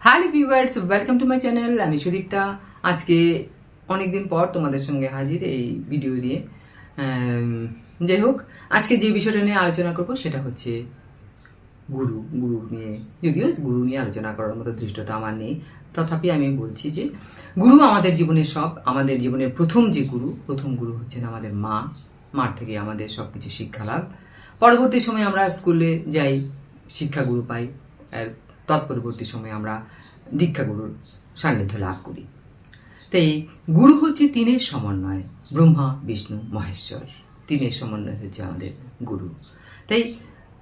Hello viewers, welcome to my channel. আমি সুদীপ্তা। আজকে অনেকদিন পর তোমাদের সঙ্গে হাজির এই ভিডিও নিয়ে। যাই হোক, আজকে যে বিষয়টা নিয়ে আলোচনা করব সেটা হচ্ছে গুরু নিয়ে। যদিও গুরু নিয়ে আলোচনা করার মতো ধৃষ্টতা আমার নেই, তথাপি আমি বলছি যে গুরু আমাদের জীবনের সব। আমাদের জীবনের প্রথম গুরু হচ্ছেন আমাদের মা। মার থেকে আমাদের সবকিছু শিক্ষা লাভ। পরবর্তী সময়ে আমরা স্কুলে যাই, শিক্ষাগুরু পাই। আর তৎপরবর্তী সময়ে আমরা দীক্ষাগুরুর সান্নিধ্য লাভ করি। তাই গুরু হচ্ছে তিনের সমন্বয়, ব্রহ্মা বিষ্ণু মহেশ্বর। তিনের সমন্বয় হচ্ছে আমাদের গুরু। তাই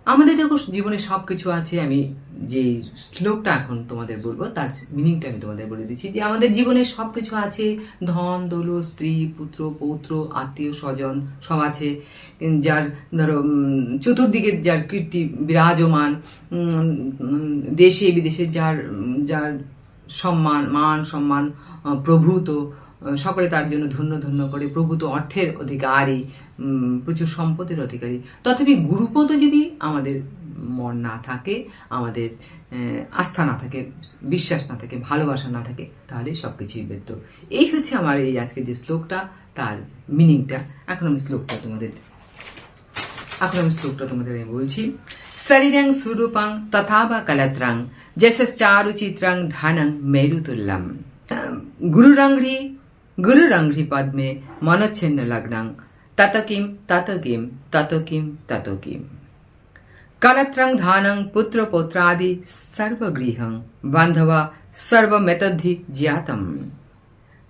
আমাদের দেখো জীবনে সব কিছু আছে। আমি যে শ্লোকটা এখন তোমাদের বলবো তার মিনিংটা আমি তোমাদের বলে দিচ্ছি যে আমাদের জীবনে সব কিছু আছে। ধন দৌলত, স্ত্রী পুত্র পৌত্র আত্মীয় স্বজন সব আছে। যার ধরো চতুর্দিকে যার কীর্তি বিরাজমান, দেশে বিদেশে যার যার মান সম্মান, প্রভু তো সকলে তার জন্য ধন্য ধন্য করে। প্রভু তো অর্থের অধিকারী, প্রচুর সম্পদের অধিকারী। তথাপি গুরুপদ যদি আমাদের মন না থাকে, আমাদের আস্থা না থাকে, বিশ্বাস না থাকে, ভালোবাসা না থাকে, তাহলে সবকিছুই ব্যর্থ। এই হচ্ছে আমার এই আজকে যে শ্লোকটা, তার মিনিংটা। এখন আমি শ্লোকটা তোমাদের আমি বলছি। শরীরং সুরূপং তথাবা কলত্রং যশশ্চারুচিত্রং ধনং মেরুতুল্যম গুরুরংঘ্রি পদ্মে মনচ্ছিন্ন লগ্নং তত কিম কলত্রং ধনং পুত্র পৌত্রাদি সর্বগৃহং বান্ধবা সর্বমেতদ্ধি জ্ঞাতম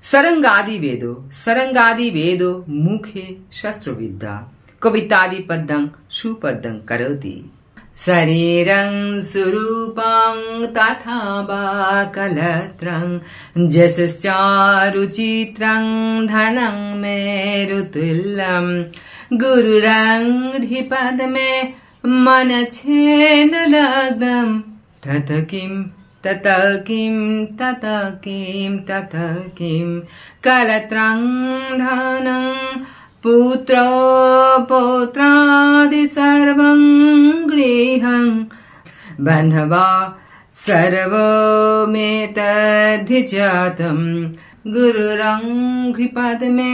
सरंगादि वेदो मुखे शस्त्रविद्या कवितादि पदं सुपदं करोति शरीरं सुरूपं तथा वा कलत्रं जशश्चारुचित्रं धनं मेरुतुल्यं गुरुरंघ्रिपद्मे मनच्छेन लग्नं तत किं कलत्रं धनं पुत्रो पौत्रादि सर्वं गृहं बन्धवा सर्वमेतद्धि गुरुरंघ्रिपद्मे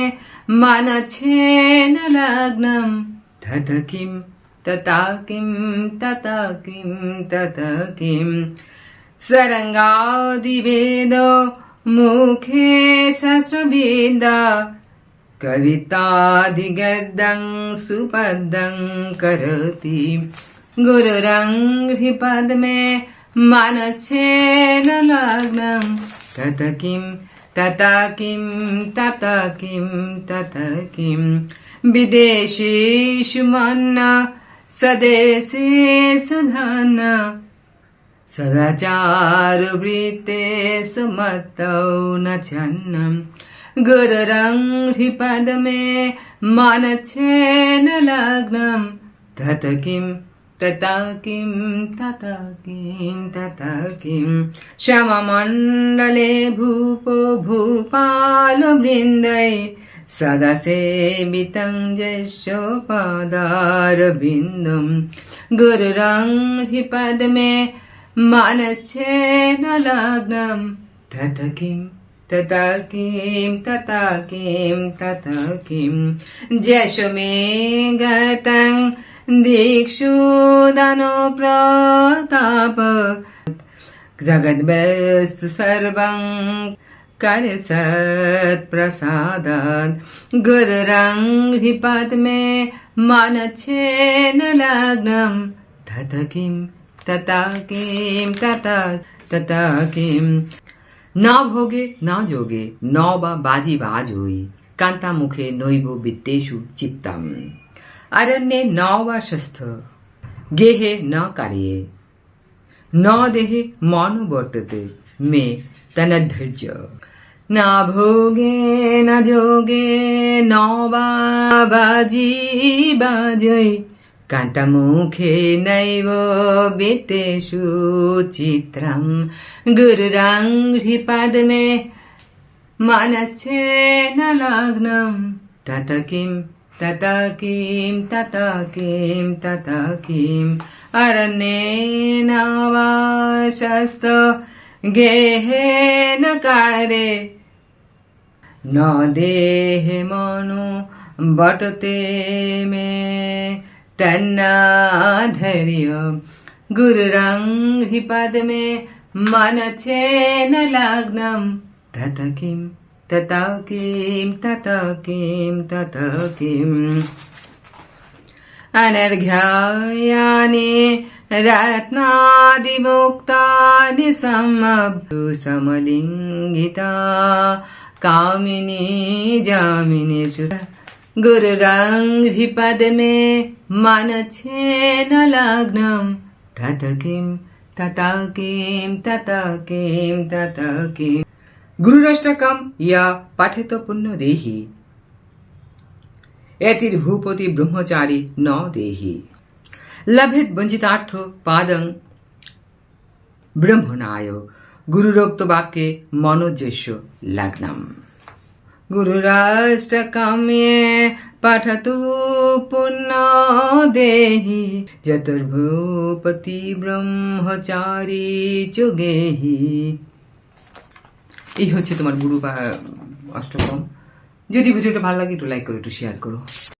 मनच्छेन लग्नं तत किं सरंगादिवेदो मुखे शस्त्रविद्या कवितादिगद्दं सुपदं करोति गुरुरंघ्रिपद्मे मनच्छेन लग्नं तत किं विदेशेषु मन्ना स्वदेशेषु धन्ना सदाचारवृत्ते सुमतौ न छन्नं गुरुरंघ्रिपद्मे मनच्छेन लग्नं तत किं श्याममण्डले भूपो भूपालवृन्दै सदा सेवितं यशोपादारविन्दं गुरुरंघ्रिपद्मे मनच्छेन लग्नं तत किं जशमे गतं दीक्षु दानो प्रताप जगद्वस्तु सर्वं करसत्प्रसादात् गुरुरंघ्रिपद्मे मनच्छेन लग्नं तत किं न भोगे न जोगे न वा बाजी बाजोई कांता मुखे नैव वित्तेषु चित्तम् अरण्ये न वा शस्त्र गेहे न कार्ये न देहे मन वर्तते मे तनद्धैर्य न भोगे न जोगे न वा बाजी बाजोई कांतामुखे नैव वित्तेषु चित्रं गुरुरंघ्रिपद्मे मनच्छेन लग्नं तत किं अरण्येन वा शस्त्र গেহে নকারে ন দেহে মনো বটতে মে তন্না ধৈর্য গুরুরং হি পদ মে মনছে ন লগ্নম তত কিম তত কিম তত কিম তত কিম अनर्घ्यानि रत्नादिमुक्तानि समलिङ्गिता कामिनी जामिनी सुर गुरुरङ्घ्रि पद्मे मनच्छेन लग्नं तत किं तत किं तत किं तत किं गुरुराष्टकं या पठेत पुण्यदेहि এতির ভূপতি ব্রহ্মচারী ন দেহি লভেত বঞ্চিতার্থ পাদং ব্রহ্মণায় গুরুরোক্ত বাক্যে মনোজস্য লগ্নম গুরুরাষ্ট্রকাম্যে পঠতু পুণ্য দেহি চতুর্ভূপতি ব্রহ্মচারী যোগেহি। এই হচ্ছে তোমার গুরু বা অষ্টকম। যদি ভিডিওটা ভালো লাগে একটু লাইক করো, একটু শেয়ার করো।